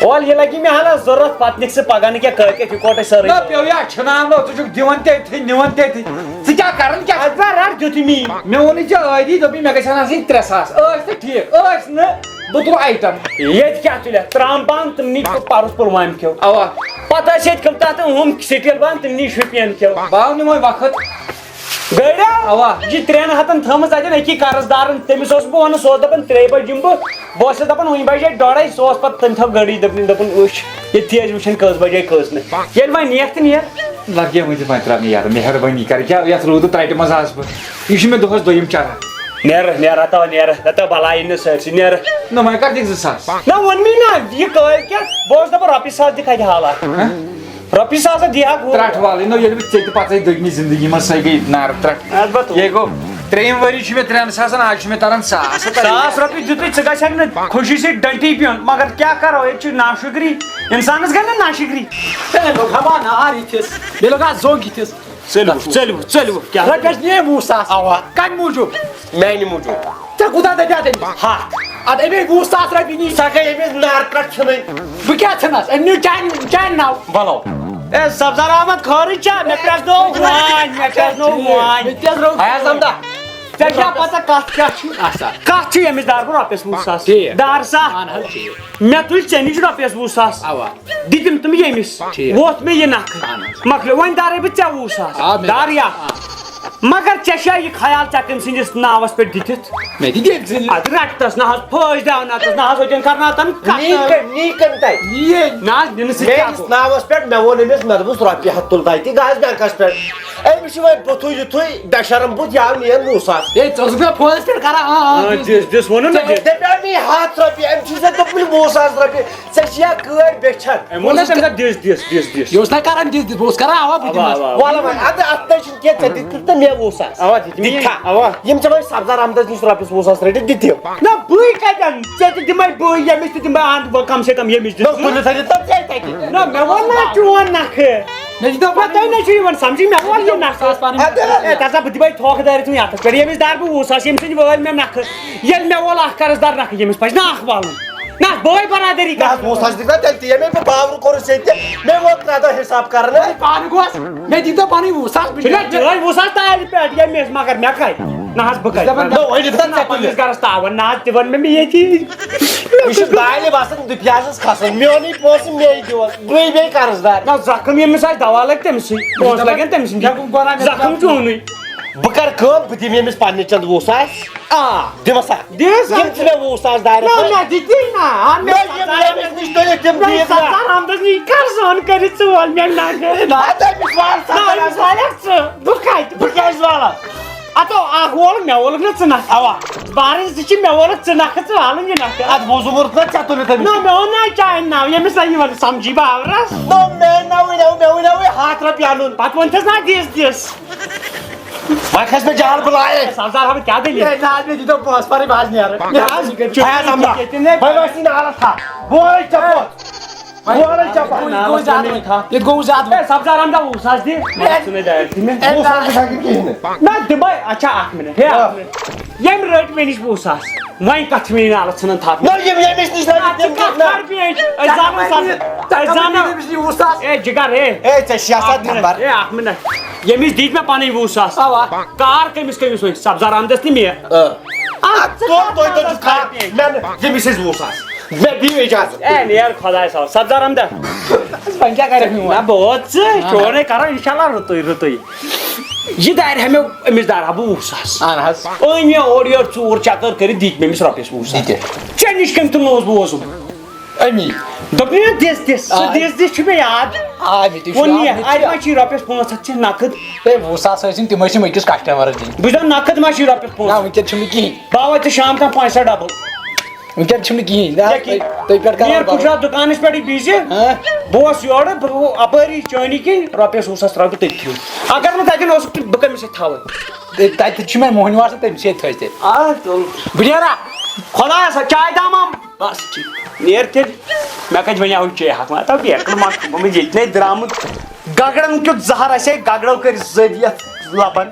ول یہِ لگی مےٚ حالات ضروٗرت پتہٕ نِکھ ژٕ پگاہ نہٕ کینٛہہ کٲلۍکٮ۪تھ یِکوٹے سٲرٕے نہ پیٚو یا چھِناونو ژٕ چھُکھ دِوان تٔتھی نِوان تٔتھی ژٕ کیٛاہ کران کیٛاہ رٹ دیُتُے مےٚ مےٚ ووٚنُے ژےٚ ٲدی دوٚپُے مےٚ گژھن آسٕنۍ 3 ساس ٲسۍ تہٕ ٹھیٖک ٲسۍ نہٕ بہٕ تُلہٕ آیٹم ییٚتہِ کیٛاہ تُلٮ۪کھ ترام بانہٕ تِم نی پرُس پُلوامہِ کیو اوا پتہٕ ٲسۍ ییٚتہِ کٕم تتھ ہُم سِٹیٖل بانہٕ تِم نی شُپین کیو بہٕ آو نہٕ وۄنۍ وقت گٔڑیا اوا یہِ 3 ہتن تھٲمٕژ اتٮ۪ن أکی قرضدارن تٔمِس اوسُس بہٕ ونان سُہ اوس دپان 3 بجہِ یِمہٕ بہٕ اوسُس دپان وُنہِ بجے 2:30 سُہ اوس پتہٕ تٔمۍ تھٲو گٲڑی دوٚپُن وٕچھ ییٚتھی ٲسۍ وٕچھان کٔژ بجے کٔژ نہٕ ییٚلہِ وۄنۍ نیکھ تہٕ نیر لگے وۄنۍ وۄنۍ ترٛاو مےٚ یاد مہربٲنی کر کیٛاہ یتھ روٗدٕ ترٛٹہِ منٛز آسہٕ بہٕ یہِ چھُ مےٚ دۄہس 2یِم چران نیر ہتا نیر بلاے نہٕ سٲرسٕے نیر نہ وۄنۍ کر دِکھ 2 ساس نہ ووٚن مےٚ نہ یہِ کٲلۍکٮ۪تھ بہٕ اوسُس دپان رۄپیہِ 1,000 دِ کتہِ حالات رۄپیہِ 1,000 دِہکھ ترٛٹھ والٕنۍ نو ییٚلہِ بہٕ ژےٚ تہِ پژے دٔگمہِ زندگی منٛز سۄے گٔے نارٕ ترٛٹھ یے گوٚو 3 ؤری چھُ مےٚ 3 ساسن آز چھُ مےٚ تران 1,000 رۄپیہِ دِتُے ژٕ گژھکھ نہٕ خوشی سۭتۍ ڈنٹی پیوٚن مگر کیٛاہ کرو ییٚتہِ چھِ ناشُکری انسانس گژھِ نا ناشُکری ژٔلِو کیٛاہ رۄپیس نِیے 20 ساس اوا کمہِ موٗجوٗب میانہِ موٗجوٗب ژےٚ کوٗتاہ دپیٛاو تٔمِس ہتھ ادٕ أمۍ 20 ساس رۄپیہِ نی سۄ گٔے أمِس نار پٮ۪ٹھ ژھٕنٕنۍ بہٕ کیٛاہ ژھٕنس أمۍ نیوٗ چانہِ ناو بلو اے سبزار احمد خٲرٕے چھا مےٚ پرٛٮ۪زنو وٲنۍ فیاض احمدا ژےٚ چھا پتہ کتھ کیٛاہ چھِ کتھ چھِ أمِس دار بہٕ رۄپیس 20 ساس دار سا مےٚ تُلۍ ژےٚ نِش رۄپیس 20 ساس دِتِم تِم ییٚمِس ووت مےٚ یہِ نکھٕ مۄکلیو وۄنۍ دارے بہٕ ژےٚ 20 ساس دار یا مگر ژےٚ چھا یہِ خیال ژےٚ کٔمۍ سٕنٛدِس ناوس پٮ۪ٹھ دِتِتھ ادٕ رٹتس نہ حظ فٲش دیاوناتس نہ حظ ہوٚتٮ۪ن کرناتن نیٖکن تتہِ نہ حظ دِنہٕ سۭتۍ کیٛاہ گوٚو ناوس پٮ۪ٹھ مےٚ ووٚن أمِس مےٚ دوٚپُس رۄپیہِ 100 تُل تتہِ گژھ بینکس پٮ۪ٹھ أمِس چھُ وۄنۍ بُتھُے یُتھُے بے شرم بُتھ یہِ آو نِیَن 20 ساس فونس پٮ۪ٹھ کران دِس ووٚنُن نہ دپیٛاو مےٚ 100 رۄپیہِ أمۍ چھُ ژےٚ دوٚپمُت 20 ساس رۄپیہِ ژےٚ چھِ یا کٲڑۍ بیٚچھن ووٚن نہ تٔمۍ دِس یہِ اوس نہ کران دِس بہٕ اوسُس کران اوا بہٕ دِمس وَلہٕ وۄنۍ اَدٕ اَتھ نَے چھُنہٕ کینٛہہ ژےٚ دِتِتھ تہٕ مےٚ 20 ساس یِم ژےٚ وۄنۍ سبزار احمدس نِش رۄپیس 20 ساس رٔٹِتھ دِتِم نہ بٕے کتٮ۪ن ژےٚ تہِ دِمے بٕے ییٚمِس تہِ دِمے کم سے کم ییٚمِس تُلِتھ تھٲیزِ تَتہِ نہ مےٚ ووٚن نہ چون نکھٕ تۄہہِ نہ چھُ یِوان سمجھی مےٚ ووٚن یہِ نکھٕ تَتھ بہٕ دِمے تھوکہٕ دٲرِتھ وۄنۍ یتھس پٮ۪ٹھ ییٚمِس دار بہٕ 20 ساس ییٚمہِ سٕنٛدۍ وٲلۍ مےٚ نکھٕ ییٚلہِ مےٚ وول اکھ قرضدار نکھٕ ییٚمِس پزِ نہ اکھ والُن نہ بٲے برادری 20 ساس دِتھ تیٚلہِ تہِ ییٚمے بہٕ باورٕ کوٚرُس ییٚتہِ مےٚ ووت نہ دۄہ حِساب کرنہٕ پانہٕ گوس مےٚ دِتو پنٕنۍ 20 ساس چٲنۍ 20 ساس تالہِ پٮ۪ٹھ ییٚمِس مگر مےٚ کتہِ نہ حظ بہٕ دَپان کَتہِ وۄنۍ یِتھ کٔنۍ ژےٚ پنٛنِس گَرَس تاوَن نہ حظ تہِ ووٚن مےٚ ییٚتی یہِ چھُ دالہِ باسان دُپیازَس کھسان میونٕے پونٛسہٕ مے دِوان بٕے بیٚیہِ قرضدار نہ زخم ییٚمِس آسہِ دوا لگہِ تٔمسٕے پونٛسہٕ لگن تٔمۍ سٕنٛدی زخم چونُے بہٕ کَرٕ کٲم بہٕ دِمہٕ أمِس پنٛنہِ چنٛدٕ 20,000 آ دِمَسا دِس یِم ژٕ مےٚ 20,000 دارِ مےٚ دِتی نہ ییٚمِس نِش تُلِتھ تِم دِیِو رامدس نی کر زون کٔرِتھ ژٕ وول مےٚ نگہٕ بہٕ کَتہِ بہٕ کیٛازِ والان اتو اکھ وولُکھ مےٚ وولُکھ نہ ژٕ نکھٕ اوا بارٕنۍ زٕ چھِ مےٚ وولُکھ ژٕ نکھٕ ژٕ والُن یہِ نکھٕ اَتھ بوٗزُمُت نہ ژےٚ تُلِتھ أمِس نہ مےٚ ووٚن نہ چانہِ ناو ییٚمِس نہ یِوان سمجھی باورس مےٚ ؤنیو 100 اَنُن پتہٕ ووٚنتھس نہ دِس وۄنۍ کھژ مےٚ جال بُلاے سبزار احمد کیٛاہ دٔلیٖل مےٚ دیٖتو پونٛسہٕ پَرٕنۍ بہٕ حظ نیرٕ فیاض احمد وۄنۍ ٲسۍ نہٕ نالس تھا بورے چپوت بورے چپوت یہ گوٚو زیادٕ سبزار احمد 20,000 دِ کِہیٖنۍ نہ دِمے اچھا اکھ مِنٹ ہے اکھ مِنٹ ییٚمۍ رٔٹۍ مےٚ نِش 20,000 وۄنۍ کتھ چھِ مےٚ نالس ژھٕنان تھپھ نہ یِم ییٚمِس نِش اے جگر اے اے ژےٚ 600 نمبر اے اکھ مِنٹ ییٚمِس دِتۍ مےٚ پنٕنۍ 20,000 کار کٔمِس کٔمِس وۄنۍ سبزار احمدس تہِ مےٚ ییٚمِس ٲسۍ 20,000 مےٚ دِیِو اِجازت اے نیر خۄدایس حوال سبزار احمد وۄنۍ کیٛاہ کَرٮ۪کھ میون نہ بہٕ ووت ژٕ چورے کرو انشاءاللہ رُتُے یہِ دارِ ہا مےٚ أمِس دارِ ہا بہٕ 20,000 اہن حظ أنۍ مےٚ اورٕ یورٕ ژوٗر چکر کٔرِتھ دِتۍ مےٚ أمِس رۄپیس 20,000 ژےٚ نِش کٔمۍ تُلنووُس بہٕ اوسُم أمی دوٚپ مےٚ دِس سُہ دِس چھُ مےٚ یاد آ مےٚ تہِ چھُ ووٚن یاد. یہِ اَتہِ ما چھِ رۄپیس 500 چھِ نقد ہے 20,000 ٲسِن تِم ٲسِم أکِس کسٹمرس دِنۍ بہٕ چھُس دپان نقد ما چھِ رۄپیس نہ 500 وٕنکٮ۪ن چھُم نہٕ کِہینۍ بہٕ واتہِ شام تام 500 ڈبل وٕنکٮ۪ن چھُم نہٕ کِہینۍ تُہۍ پٮ۪ٹھ نیر بہٕ کرو چھُس دُکانس پٮ۪ٹھٕے بِزِ بہٕ اوسُس یورٕ بہٕ اپٲری چٲنی کِنۍ رۄپیس 20,000 ترٛاوٕ بہٕ تٔتھی اگر نہٕ تتٮ۪ن اوسُکھ تہٕ بہٕ کٔمِس سۭتۍ تھاوَے تتہِ چھُ مےٚ موہنیو آسان تٔمۍ سۭتۍ تھٲے تیٚلہِ بہٕ نیرا خۄدایس چاے دامام بس نیر تیٚلہِ مےٚ کَتہِ وَنیٛاو چے ہَتھ وۄنۍ دَپ بیٚکھ ما گوٚمُت ییٚتہِ نَے درٛامُت گگرن کیُتھ زہر آسہِ ہے گگرو کٔرۍ زٔدۍ یتھ لبن